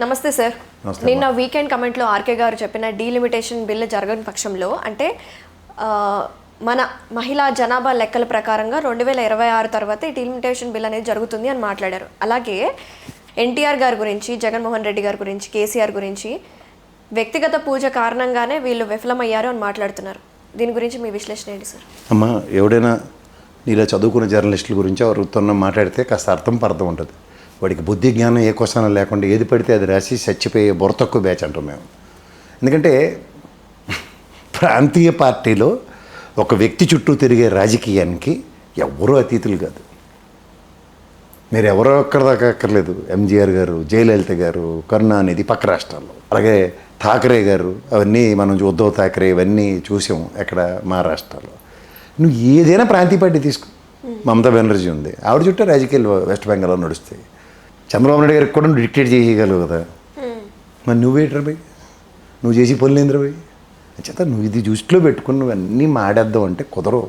నమస్తే సార్. నిన్న weekend కమెంట్లో RK గారు చెప్పిన డీలిమిటేషన్ బిల్లు జరగని పక్షంలో అంటే మన మహిళా జనాభా లెక్కల ప్రకారంగా 2026 తర్వాత ఈ డీలిమిటేషన్ బిల్ అనేది జరుగుతుంది అని మాట్లాడారు. అలాగే ఎన్టీఆర్ గారి గురించి, జగన్మోహన్ రెడ్డి గారి గురించి, కేసీఆర్ గురించి వ్యక్తిగత పూజ కారణంగానే వీళ్ళు విఫలమయ్యారు అని మాట్లాడుతున్నారు. దీని గురించి మీ విశ్లేషణ ఏంటి సార్? అమ్మ, ఎవడైనా నీలా చదువుకున్న జర్నలిస్టుల గురించి ఎవరితో మాట్లాడితే కాస్త అర్థం ఉంటుంది. వాడికి బుద్ధి జ్ఞానం ఏ క్వశ్చన్ లేకుండా ఏది పడితే అది రాసి చచ్చిపోయే బుర్ర తక్కువ బ్యాచ్ అంటాం మేము. ఎందుకంటే ప్రాంతీయ పార్టీలో ఒక వ్యక్తి చుట్టూ తిరిగే రాజకీయానికి ఎవరూ అతీతులు కాదు. మీరు ఎవరో ఒక్కడి దాకా అక్కర్లేదు. ఎంజీఆర్ గారు, జయలలిత గారు, కరుణానిధి పక్క రాష్ట్రాల్లో, అలాగే ఠాకరే గారు, అవన్నీ మనం ఉద్ధవ్ ఠాకరే ఇవన్నీ చూసాం ఎక్కడ మహారాష్ట్రలో. నువ్వు ఏదైనా ప్రాంతీయ పార్టీ తీసుకో, మమతా బెనర్జీ ఉంది, ఆవిడ చుట్టూ రాజకీయాలు వెస్ట్ బెంగాల్లో నడుస్తాయి. చంద్రబాబు నాయుడు గారికి కూడా నువ్వు డిక్టేట్ చేయగలవు కదా. మరి నువ్వేంట్రా భయ్, నువ్వు చేసి పనులేంద్రా భయ్ చేత నువ్వు ఇది దృష్టిలో పెట్టుకుని నువ్వు అన్నీ మాడేద్దాం అంటే కుదరవు.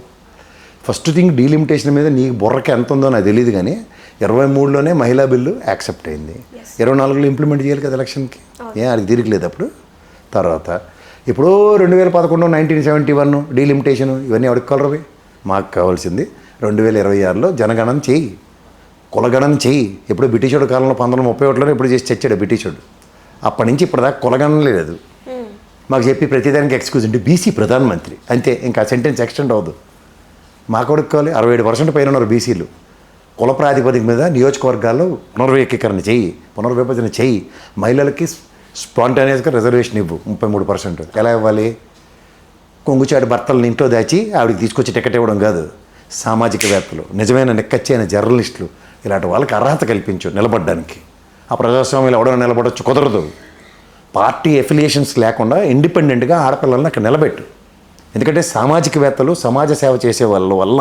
ఫస్ట్ థింగ్ డీలిమిటేషన్ మీద నీకు బుర్రకి ఎంత ఉందో నాకు తెలియదు, కానీ 23లోనే మహిళా బిల్లు యాక్సెప్ట్ అయింది. 24లో ఇంప్లిమెంట్ చేయాలి కదా ఎలక్షన్కి. అది తిరగలేదు అప్పుడు. తర్వాత ఇప్పుడు 2011 1971 డీలిమిటేషన్ ఇవన్నీ ఎవరికి కలరవి. మాకు కావాల్సింది 2026లో జనగణన చేయి, కులగణన చేయి. ఎప్పుడు బ్రిటిషోడు కాలంలో 1931లోనే ఎప్పుడు చేసి చచ్చాడు బ్రిటిషోడు. అప్పటి నుంచి ఇప్పటిదాకా కులగణన లేదు. మాకు చెప్పి ప్రతిదానికి ఎక్స్క్యూజ్ అంటే బీసీ ప్రధానమంత్రి అంతే, ఇంకా సెంటెన్స్ ఎక్స్టెండ్ అవ్వదు. మా కొడుకు కావాలి 67% పైన ఉన్నారు బీసీలు. కుల ప్రాతిపదిక మీద నియోజకవర్గాల్లో పునర్వ్యక్తీకరణ చేయి, పునర్విభజన చేయి. మహిళలకి స్పాంటానియస్గా రిజర్వేషన్ ఇవ్వు 33%. ఎలా ఇవ్వాలి? కొంగుచాడు భర్తలను ఇంట్లో దాచి ఆవిడకి తీసుకొచ్చి టికెట్ ఇవ్వడం కాదు. సామాజికవేత్తలు, నిజమైన నిక్కచ్చైన జర్నలిస్టులు, ఇలాంటి వాళ్ళకి అర్హత కల్పించు నిలబడడానికి. ఆ ప్రజాస్వామ్యంలో ఎవడైనా నిలబడవచ్చు, కుదరదు. పార్టీ ఎఫిలియేషన్స్ లేకుండా ఇండిపెండెంట్గా ఆడపిల్లలను అక్కడ నిలబెట్టు. ఎందుకంటే సామాజికవేత్తలు, సమాజ సేవ చేసే వాళ్ళ వల్ల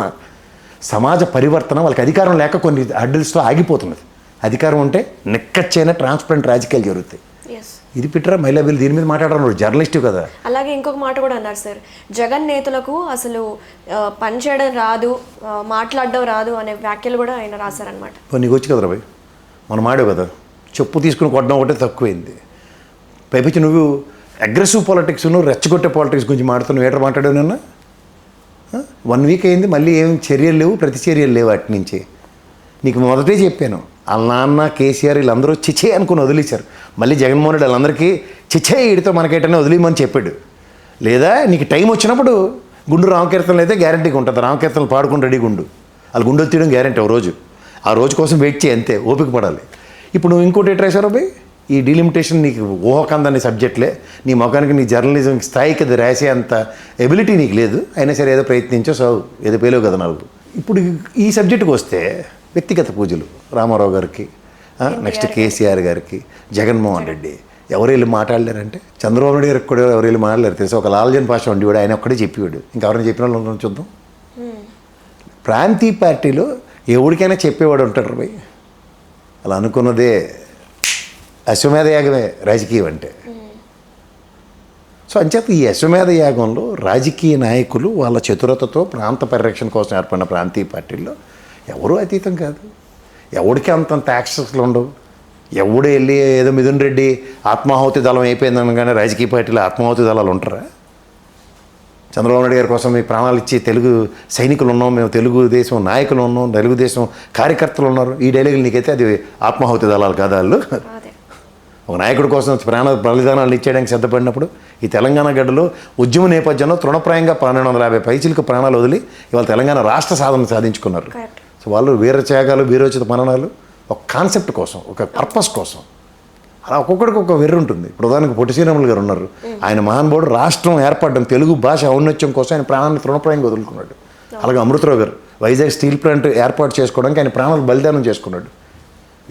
సమాజ పరివర్తన వాళ్ళకి అధికారం లేక కొన్ని హడ్డిల్స్తో ఆగిపోతున్నది. అధికారం ఉంటే నిక్కచ్చైన ట్రాన్స్పరెంట్ రాజకీయాలు జరుగుతాయి. ఇది పిట్రా మహిళా బిల్లు, దీని మీద మాట్లాడరు, జర్నలిస్ట్ కదా. అలాగే ఇంకొక మాట కూడా అన్నారు సార్, జగన్ నేతలకు అసలు పనిచేయడం రాదు, మాట్లాడడం రాదు అనే వ్యాఖ్యలు కూడా ఆయన రాశారనమాట. నీకు వచ్చి కదరా భయ్, మనం ఆడావు కదా, చెప్పు తీసుకుని కొట్టడం ఒకటే తక్కువైంది. పైపించి నువ్వు అగ్రెసివ్ పాలిటిక్స్, నువ్వు రెచ్చగొట్టే పాలిటిక్స్ గురించి మాట్లాడుతున్నావు. ఏటర్ మాట్లాడావు నిన్న? 1 వీక్ అయింది, మళ్ళీ ఏం చర్యలు లేవు, ప్రతి చర్యలు లేవు. అటు నుంచి నీకు మొదటే చెప్పాను, వాళ్ళ నాన్న కేసీఆర్ వీళ్ళందరూ చిచ్చే అనుకుని వదిలేశారు. మళ్ళీ జగన్మోహన్ రెడ్డి వాళ్ళందరికీ చిచ్చే వీడితో మనకేటనే వదిలేయమని చెప్పాడు. లేదా నీకు టైం వచ్చినప్పుడు గుండు రామకీర్తనలు అయితే గ్యారంటీగా ఉంటుంది. రామకీర్తనలు పాడుకుని రెడీగా ఉండు, వాళ్ళు గుండెలు తీయడం గ్యారంటీ. ఆ రోజు కోసం వెయిట్ చేయి, అంతే, ఓపిక పడాలి. ఇప్పుడు నువ్వు ఇంకోటి ఎట్ రాశారు అబ్బాయి, ఈ డీలిమిటేషన్ నీకు ఊహకందని సబ్జెక్ట్లే, నీ ముఖానికి నీ జర్నలిజం స్థాయికి అది రాసే అంత ఎబిలిటీ నీకు లేదు. అయినా సరే ఏదో ప్రయత్నించో సాగు, ఏదో పేలేవు కదా నాకు. ఇప్పుడు ఈ సబ్జెక్టుకి వస్తే వ్యక్తిగత పూజలు రామారావు గారికి, నెక్స్ట్ కేసీఆర్ గారికి, జగన్మోహన్ రెడ్డి ఎవరు వెళ్ళి మాట్లాడలేరంటే చంద్రబాబు నాయుడు గారికి కూడా ఎవరు వెళ్ళి మాట్లాడలేరు తెలుసు. ఒక లాల్జన్ పాష ఉండేవాడు, ఆయన ఒక్కడే చెప్పేవాడు. ఇంకెవరైనా చెప్పిన వాళ్ళు చూద్దాం. ప్రాంతీయ పార్టీలో ఎవరికైనా చెప్పేవాడు ఉంటాడు భయ్. అలా అనుకున్నదే అశ్వమేధ యాగమే రాజకీయం అంటే. సో అంచేత ఈ అశ్వమేధ యాగంలో రాజకీయ నాయకులు వాళ్ళ చతురతతో ప్రాంత పరిరక్షణ కోసం ఏర్పడిన ప్రాంతీయ పార్టీల్లో ఎవరూ అతీతం కాదు. ఎవడికి అంతంత యాక్సెస్లు ఉండవు. ఎవడు వెళ్ళి ఏదో మిథున్ రెడ్డి ఆత్మాహుతి దళం అయిపోయిందనగానే రాజకీయ పార్టీలో ఆత్మాహుతి దళాలు ఉంటారా? చంద్రబాబు నాయుడు గారి కోసం మీ ప్రాణాలు ఇచ్చి తెలుగు సైనికులు ఉన్నాం, మేము తెలుగుదేశం నాయకులు ఉన్నాం, తెలుగుదేశం కార్యకర్తలు ఉన్నారు. ఈ డైలాగులు నీకైతే అది ఆత్మాహుతి దళాలు కాదా? వాళ్ళు ఒక నాయకుడి కోసం బలిదానాలు ఇచ్చేయడానికి సిద్ధపడినప్పుడు ఈ తెలంగాణ గడ్డలో ఉద్యమ నేపథ్యంలో తృణప్రాయంగా 1250 పైచిలకు ప్రాణాలు వదిలి ఇవాళ తెలంగాణ రాష్ట్ర సాధన సాధించుకున్నారు. సో వాళ్ళు వీరత్యాగాలు, వీరోచిత మరణాలు ఒక కాన్సెప్ట్ కోసం, ఒక పర్పస్ కోసం. అలా ఒక్కొక్కడికి ఒక వెర్రు ఉంటుంది. ఇప్పుడు ఉదాహరణకు పొట్టి శ్రీరాములు గారు ఉన్నారు. ఆయన మహానుభావుడు రాష్ట్రం ఏర్పడడం, తెలుగు భాష ఔన్నత్యం కోసం ఆయన ప్రాణాన్ని తృణప్రాయంగా వదులుకున్నాడు. అలాగే అమృతరావు గారు వైజాగ్ స్టీల్ ప్లాంట్ ఏర్పాటు చేసుకోవడానికి ఆయన ప్రాణాలు బలిదానం చేసుకున్నాడు.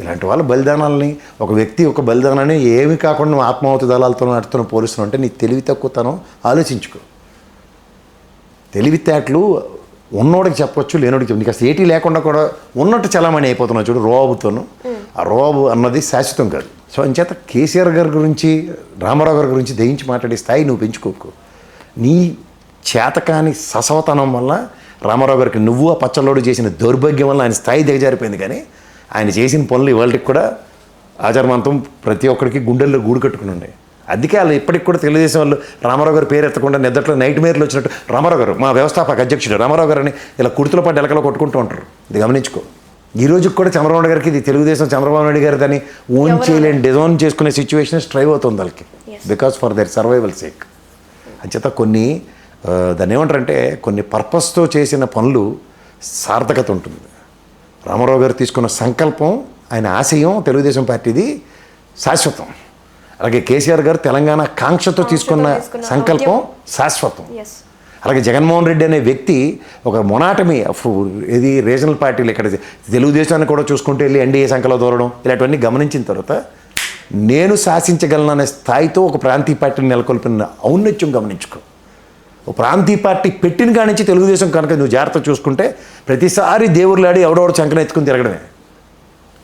ఇలాంటి వాళ్ళ బలిదానాలని, ఒక వ్యక్తి ఒక బలిదానాన్ని ఏమి కాకుండా నువ్వు ఆత్మాహుతి దళాలతో నడుతున్న పోలీసులు అంటే నీ తెలివి తక్కువతనం ఆలోచించుకో. తెలివితేటలు ఉన్నోడికి చెప్పొచ్చు, లేనోడికి చెప్పు. నీకు అసలు ఏటీ లేకుండా కూడా ఉన్నట్టు చలామణి అయిపోతున్నావు చూడు రోబుతోను. ఆ రోబు అన్నది శాశ్వతం కాదు. సో అంచేత కేసీఆర్ గారి గురించి, రామారావు గారి గురించి దయించి మాట్లాడే స్థాయి నువ్వు పెంచుకోకు. నీ చేతకాని ససవతనం వల్ల రామారావు గారికి నువ్వు ఆ పచ్చలోడు చేసిన దౌర్భాగ్యం వల్ల ఆయన స్థాయి దిగజారిపోయింది. కానీ ఆయన చేసిన పనులు ఇవాళకి కూడా ఆచారమంతం ప్రతి ఒక్కరికి గుండెల్లో గూడు కట్టుకుని ఉండే. అందుకే వాళ్ళు ఇప్పటికి కూడా తెలుగుదేశం వాళ్ళు రామారావు గారు పేరు ఎత్తకుండా నిద్దట్లో నైట్ మేర్లు వచ్చినట్టు రామారావు గారు మా వ్యవస్థాపక అధ్యక్షుడు రామారావు గారు అని ఇలా కుర్తుల పాటు ఎలకలో కొట్టుకుంటూ ఉంటారు. ఇది గమనించుకో. ఈ రోజుకి కూడా చంద్రబాబు నాయుడు గారికి ఇది తెలుగుదేశం చంద్రబాబు నాయుడు గారు దాన్ని ఓన్ చేయలేని డిజైన్ చేసుకునే సిచ్యువేషన్ స్ట్రైవ్ అవుతుంది వాళ్ళకి, because for their survival sake. అంచేత కొన్ని దాన్ని ఏమంటారంటే కొన్ని పర్పస్తో చేసిన పనులు సార్థకత ఉంటుంది. రామారావు గారు తీసుకున్న సంకల్పం, ఆయన ఆశయం తెలుగుదేశం పార్టీది శాశ్వతం. అలాగే కేసీఆర్ గారు తెలంగాణ కాంక్షతో తీసుకున్న సంకల్పం శాశ్వతం. అలాగే జగన్మోహన్ రెడ్డి అనే వ్యక్తి ఒక మొనాటమీ ఇది రీజనల్ పార్టీలు ఇక్కడ తెలుగుదేశాన్ని కూడా చూసుకుంటూ వెళ్ళి ఎన్డీఏ సంఖ్యలో దూరడం ఇలాంటివన్నీ గమనించిన తర్వాత నేను శాసించగలను అనే స్థాయితో ఒక ప్రాంతీయ పార్టీని నెలకొల్పిన ఔన్నత్యం గమనించుకో. ఒక ప్రాంతీయ పార్టీ పెట్టిన కాడి నుంచి తెలుగుదేశం కనుక నువ్వు జాగ్రత్త చూసుకుంటే ప్రతిసారి దేవుళ్ళాడి ఎవడెవడు చంకన ఎత్తుకుని తిరగడమే.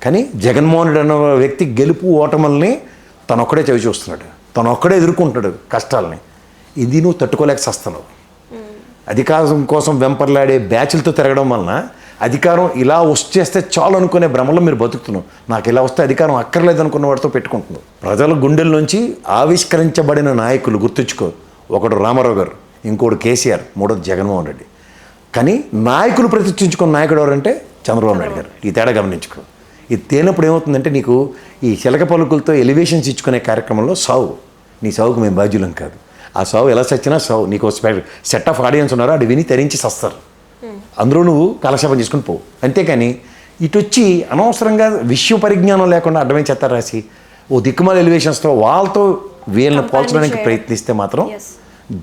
కానీ జగన్మోహన్ రెడ్డి అన్న వ్యక్తి గెలుపు ఓటముల్ని తనొక్కడే చవి చూస్తున్నాడు, తనొక్కడే ఎదుర్కొంటున్నాడు కష్టాలని. ఇది నువ్వు తట్టుకోలేక సస్తున్నావు. అధికారం కోసం వెంపర్లాడే బ్యాచ్లతో తిరగడం వలన అధికారం ఇలా వచ్చేస్తే చాలు అనుకునే భ్రమలో మీరు బతుకుతున్నావు. నాకు ఇలా వస్తే అధికారం అక్కర్లేదు అనుకున్న వాడితో పెట్టుకుంటున్నావు. ప్రజల గుండెల నుంచి ఆవిష్కరించబడిన నాయకులు గుర్తుంచుకో. ఒకడు రామారావు గారు, ఇంకోడు కేసీఆర్, మూడోది జగన్మోహన్ రెడ్డి. కానీ నాయకులు ప్రతిష్ఠించుకున్న నాయకుడు ఎవరంటే చంద్రబాబు నాయుడు గారు. ఈ తేడా గమనించుకో. ఇది తేలినప్పుడు ఏమవుతుందంటే నీకు ఈ చిలక పలుకులతో ఎలివేషన్స్ ఇచ్చుకునే కార్యక్రమంలో సావు, నీ సావుకు మేము బాధ్యులం కాదు. ఆ సావు ఎలా సచ్చినా సావు, నీకు సెట్ ఆఫ్ ఆడియన్స్ ఉన్నారు, అది విని తరించి సస్తారు. అందులో నువ్వు కాలక్షేపం చేసుకుని పోవు. అంతేకాని ఇటు వచ్చి అనవసరంగా విశ్వ పరిజ్ఞానం లేకుండా అడ్డమే చెత్త రాసి ఓ దిక్కుమాల ఎలివేషన్స్తో వాళ్ళతో వీళ్ళని పోల్చడానికి ప్రయత్నిస్తే మాత్రం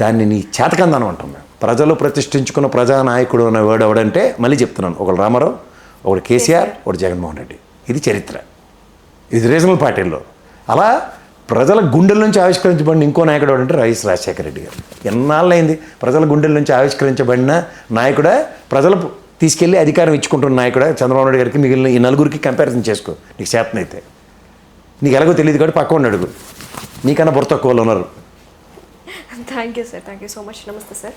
దాన్ని నీ చేతకందనం అంటాం మేము. ప్రజలు ప్రతిష్ఠించుకున్న ప్రజానాయకుడు అనే వాడు ఎవడంటే మళ్ళీ చెప్తున్నాను, ఒకడు రామారావు, ఒకడు కేసీఆర్, ఒకడు జగన్మోహన్ రెడ్డి. ఇది చరిత్ర. ఇది రీజనల్ పార్టీల్లో. అలా ప్రజల గుండెల నుంచి ఆవిష్కరించబడిన ఇంకో నాయకుడు అంటే వైఎస్ రాజశేఖర రెడ్డి గారు. ఎన్నాళ్ళైంది ప్రజల గుండెల నుంచి ఆవిష్కరించబడిన నాయకుడా, ప్రజలు తీసుకెళ్ళి అధికారం ఇచ్చుకుంటున్న నాయకుడా చంద్రబాబు నాయుడు గారికి మిగిలిన ఈ నలుగురికి కంపారిజన్ చేసుకో. నీకు చేతనైతే. నీకు ఎలాగో తెలియదు కాబట్టి పక్కన అడుగు, నీకన్నా బుర్ర తక్కువ వాళ్ళు ఉన్నారు. Thank you sir, thank you so much. నమస్తే సార్.